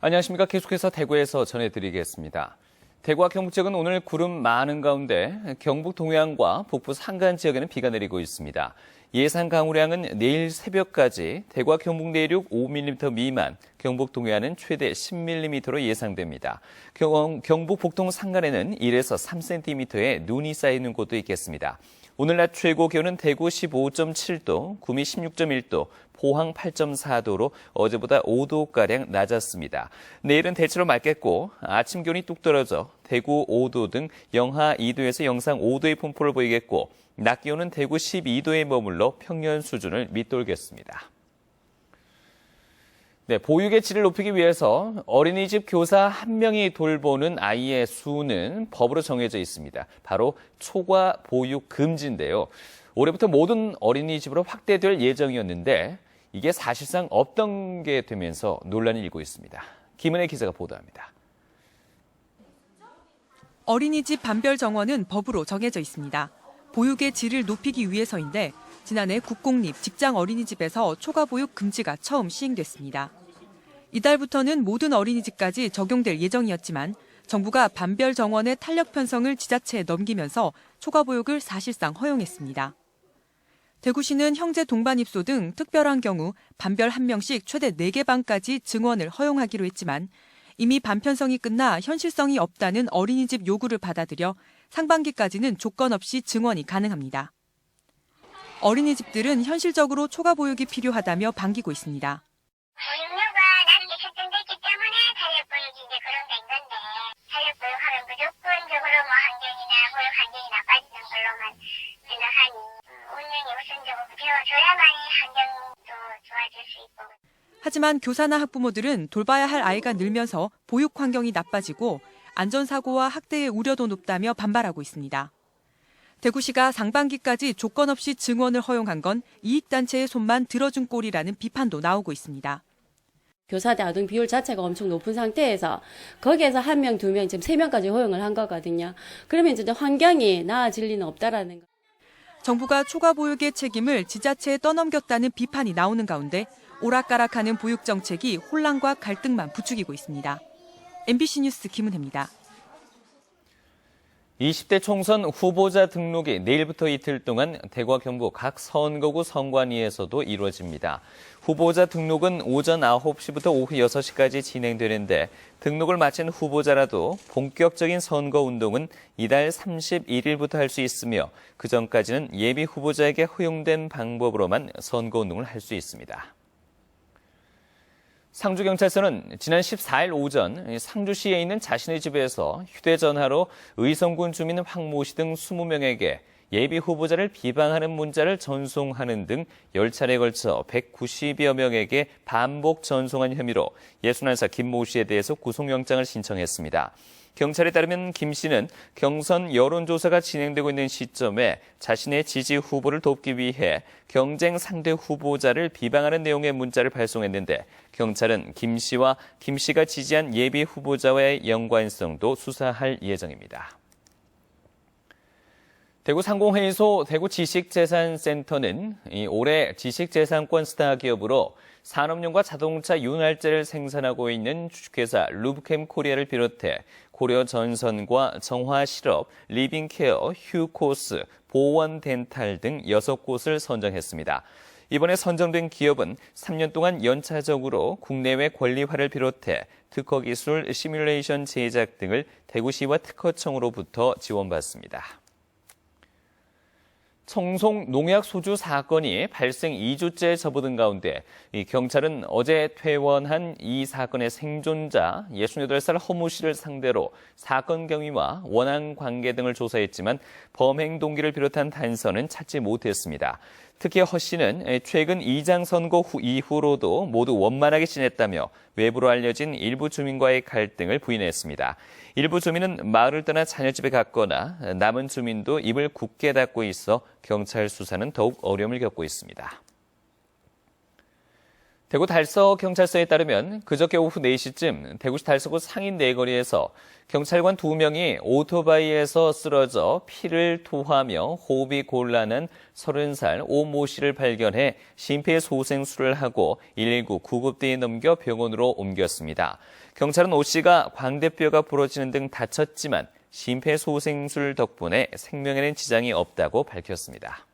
안녕하십니까. 계속해서 대구에서 전해드리겠습니다. 대구와 경북 지역은 오늘 구름 많은 가운데 경북 동해안과 북부 산간 지역에는 비가 내리고 있습니다. 예상 강우량은 내일 새벽까지 대구와 경북 내륙 5mm 미만, 경북 동해안은 최대 10mm로 예상됩니다. 경북 북동 산간에는 1에서 3cm의 눈이 쌓이는 곳도 있겠습니다. 오늘 낮 최고 기온은 대구 15.7도, 구미 16.1도, 포항 8.4도로 어제보다 5도가량 낮았습니다. 내일은 대체로 맑겠고 아침 기온이 뚝 떨어져 대구 5도 등 영하 2도에서 영상 5도의 분포를 보이겠고 낮 기온은 대구 12도에 머물러 평년 수준을 밑돌겠습니다. 네, 보육의 질을 높이기 위해서 어린이집 교사 1명이 돌보는 아이의 수는 법으로 정해져 있습니다. 바로 초과 보육 금지인데요. 올해부터 모든 어린이집으로 확대될 예정이었는데 이게 사실상 없던 게 되면서 논란이 일고 있습니다. 김은혜 기자가 보도합니다. 어린이집 반별 정원은 법으로 정해져 있습니다. 보육의 질을 높이기 위해서인데 지난해 국공립 직장 어린이집에서 초과 보육 금지가 처음 시행됐습니다. 이달부터는 모든 어린이집까지 적용될 예정이었지만 정부가 반별 정원의 탄력 편성을 지자체에 넘기면서 초과 보육을 사실상 허용했습니다. 대구시는 형제 동반 입소 등 특별한 경우 반별 1명씩 최대 4개 반까지 증원을 허용하기로 했지만 이미 반편성이 끝나 현실성이 없다는 어린이집 요구를 받아들여 상반기까지는 조건 없이 증원이 가능합니다. 어린이집들은 현실적으로 초과 보육이 필요하다며 반기고 있습니다. 보육료가 낮게 책정됐기 때문에 탄력보육이 이제 그런 된 건데 탄력보육하면 무조건적으로 뭐 환경이나 보육 환경이 나빠지는 걸로만 생각하니 운영이 우선적으로 되어줘야만이 환경도 좋아질 수 있고. 하지만 교사나 학부모들은 돌봐야 할 아이가 늘면서 보육 환경이 나빠지고 안전사고와 학대의 우려도 높다며 반발하고 있습니다. 대구시가 상반기까지 조건 없이 증원을 허용한 건 이익단체의 손만 들어준 꼴이라는 비판도 나오고 있습니다. 교사 대 아동 비율 자체가 엄청 높은 상태에서 거기에서 1명, 2명, 지금 3명까지 허용을 한 거거든요. 그러면 이제 환경이 나아질 리는 없다라는 거. 정부가 초과 보육의 책임을 지자체에 떠넘겼다는 비판이 나오는 가운데 오락가락하는 보육 정책이 혼란과 갈등만 부추기고 있습니다. MBC 뉴스 김은혜입니다. 20대 총선 후보자 등록이 내일부터 이틀 동안 대구와 경북 각 선거구 선관위에서도 이루어집니다. 후보자 등록은 오전 9시부터 오후 6시까지 진행되는데 등록을 마친 후보자라도 본격적인 선거운동은 이달 31일부터 할 수 있으며 그전까지는 예비 후보자에게 허용된 방법으로만 선거운동을 할 수 있습니다. 상주경찰서는 지난 14일 오전 상주시에 있는 자신의 집에서 휴대전화로 의성군 주민 황모 씨 등 20명에게 예비 후보자를 비방하는 문자를 전송하는 등 10차례에 걸쳐 190여 명에게 반복 전송한 혐의로 61살 김모 씨에 대해서 구속영장을 신청했습니다. 경찰에 따르면 김 씨는 경선 여론조사가 진행되고 있는 시점에 자신의 지지 후보를 돕기 위해 경쟁 상대 후보자를 비방하는 내용의 문자를 발송했는데 경찰은 김 씨와 김 씨가 지지한 예비 후보자와의 연관성도 수사할 예정입니다. 대구 상공회의소 대구지식재산센터는 올해 지식재산권 스타 기업으로 산업용과 자동차 윤활제를 생산하고 있는 주식회사 루브캠 코리아를 비롯해 고려전선과 정화실업, 리빙케어, 휴코스, 보원덴탈 등 6곳을 선정했습니다. 이번에 선정된 기업은 3년 동안 연차적으로 국내외 권리화를 비롯해 특허기술, 시뮬레이션 제작 등을 대구시와 특허청으로부터 지원받습니다. 청송 농약 소주 사건이 발생 2주째 접어든 가운데 경찰은 어제 퇴원한 이 사건의 생존자 68살 허무 씨를 상대로 사건 경위와 원한 관계 등을 조사했지만 범행 동기를 비롯한 단서는 찾지 못했습니다. 특히 허 씨는 최근 이장 선거 이후로도 모두 원만하게 지냈다며 외부로 알려진 일부 주민과의 갈등을 부인했습니다. 일부 주민은 마을을 떠나 자녀집에 갔거나 남은 주민도 입을 굳게 닫고 있어 경찰 수사는 더욱 어려움을 겪고 있습니다. 대구 달서경찰서에 따르면 그저께 오후 4시쯤 대구시 달서구 상인 내거리에서 경찰관 2명이 오토바이에서 쓰러져 피를 토하며 호흡이 곤란한 30살 오 모 씨를 발견해 심폐소생술을 하고 119 구급대에 넘겨 병원으로 옮겼습니다. 경찰은 오 씨가 광대뼈가 부러지는 등 다쳤지만 심폐소생술 덕분에 생명에는 지장이 없다고 밝혔습니다.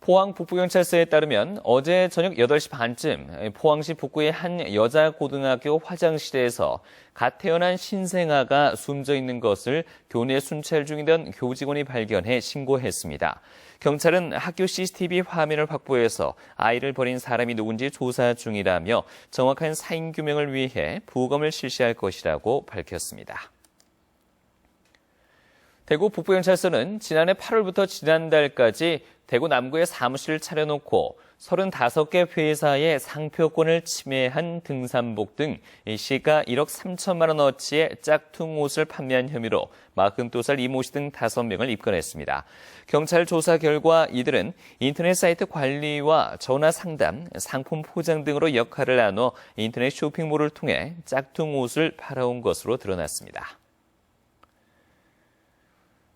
포항 북부경찰서에 따르면 어제 저녁 8시 반쯤 포항시 북구의 한 여자 고등학교 화장실에서 갓 태어난 신생아가 숨져 있는 것을 교내 순찰 중이던 교직원이 발견해 신고했습니다. 경찰은 학교 CCTV 화면을 확보해서 아이를 버린 사람이 누군지 조사 중이라며 정확한 사인 규명을 위해 부검을 실시할 것이라고 밝혔습니다. 대구 북부경찰서는 지난해 8월부터 지난달까지 대구 남구에 사무실을 차려놓고 35개 회사의 상표권을 침해한 등산복 등 시가 1억 3천만 원어치의 짝퉁 옷을 판매한 혐의로 42살 이모 씨 등 5명을 입건했습니다. 경찰 조사 결과 이들은 인터넷 사이트 관리와 전화 상담, 상품 포장 등으로 역할을 나눠 인터넷 쇼핑몰을 통해 짝퉁 옷을 팔아온 것으로 드러났습니다.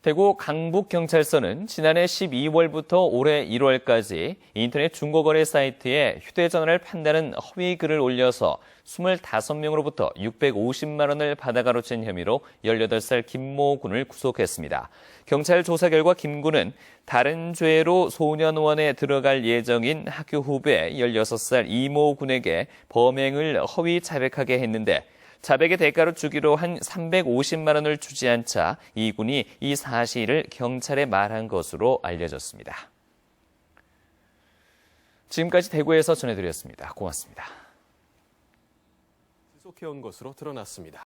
대구 강북경찰서는 지난해 12월부터 올해 1월까지 인터넷 중고거래 사이트에 휴대전화를 판다는 허위 글을 올려서 25명으로부터 650만 원을 받아 가로챈 혐의로 18살 김모 군을 구속했습니다. 경찰 조사 결과 김 군은 다른 죄로 소년원에 들어갈 예정인 학교 후배 16살 이모 군에게 범행을 허위 자백하게 했는데 자백의 대가로 주기로 한 350만 원을 주지 않자 이 군이 이 사실을 경찰에 말한 것으로 알려졌습니다. 지금까지 대구에서 전해드렸습니다. 고맙습니다. 지속해온 것으로 드러났습니다.